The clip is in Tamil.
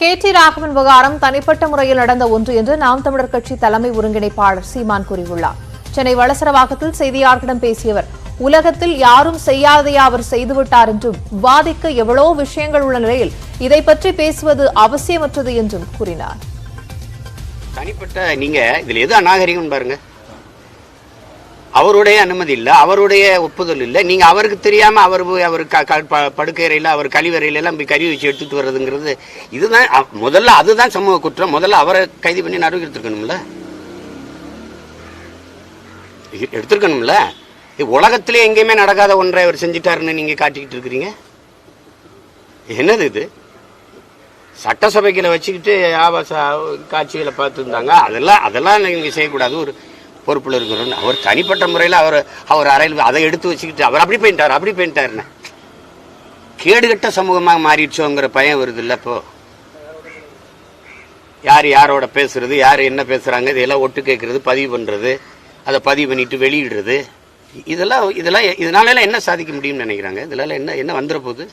KT ராகவன் விவகாரம் தனிப்பட்ட முறையில் நடந்த ஒன்று என்று நாம் தமிழர் கட்சி தலைமை ஒருங்கிணைப்பாளர் சீமான் கூறியுள்ளார். சென்னை வளசரவாக்கத்தில் செய்தியாளர்களிடம் பேசிய அவர், உலகத்தில் யாரும் செய்யாதையா அவர் செய்துவிட்டார் என்றும், விவாதிக்க எவ்வளவோ விஷயங்கள் உள்ள நிலையில் இதை பற்றி பேசுவது அவசியமற்றது என்றும் கூறினார். தனிப்பட்ட நீங்க இதுல எது அநாகரிகம் பாருங்க. அவருடைய அனுமதி இல்ல, அவருடைய ஒப்புதல் இல்ல, நீங்க அவருக்கு தெரியாம அவர் படுக்கையறையில அவர் கழிவறையில எல்லாம் போய் கறி வச்சு எடுத்துட்டு வர்றதுங்கிறது இதுதான் முதல்ல, அதுதான் சமூக குற்றம். முதல்ல அவரை கைது பண்ணி நடுவு எடுத்திருக்கணும்ல. உலகத்திலே எங்கேயுமே நடக்காத ஒன்றை அவர் செஞ்சிட்டாருன்னு நீங்க காட்டிக்கிட்டு இருக்கிறீங்க. என்னது இது? சட்டசபைகளை வச்சுக்கிட்டு ஆபாச காட்சிகளை பார்த்துருந்தாங்க. அதெல்லாம் நீங்க செய்யக்கூடாது. ஒரு பொறுப்புல இருக்கிறோம். அவர் தனிப்பட்ட முறையில் அவர் அறையில் அதை எடுத்து வச்சுக்கிட்டு அவர் அப்படி போயிட்டாருன்னு கேடுகட்ட சமூகமாக மாறிடுச்சோங்கிற பயம் வருது இல்லை. இப்போ யாரோட பேசுறது, யார் என்ன பேசுறாங்க, இதெல்லாம் ஒட்டு கேட்கறது, பதிவு பண்றது, அதை பதிவு பண்ணிட்டு வெளியிடுறது, இதனால என்ன சாதிக்க முடியும்னு நினைக்கிறாங்க? இதனால என்ன வந்துட போகுது?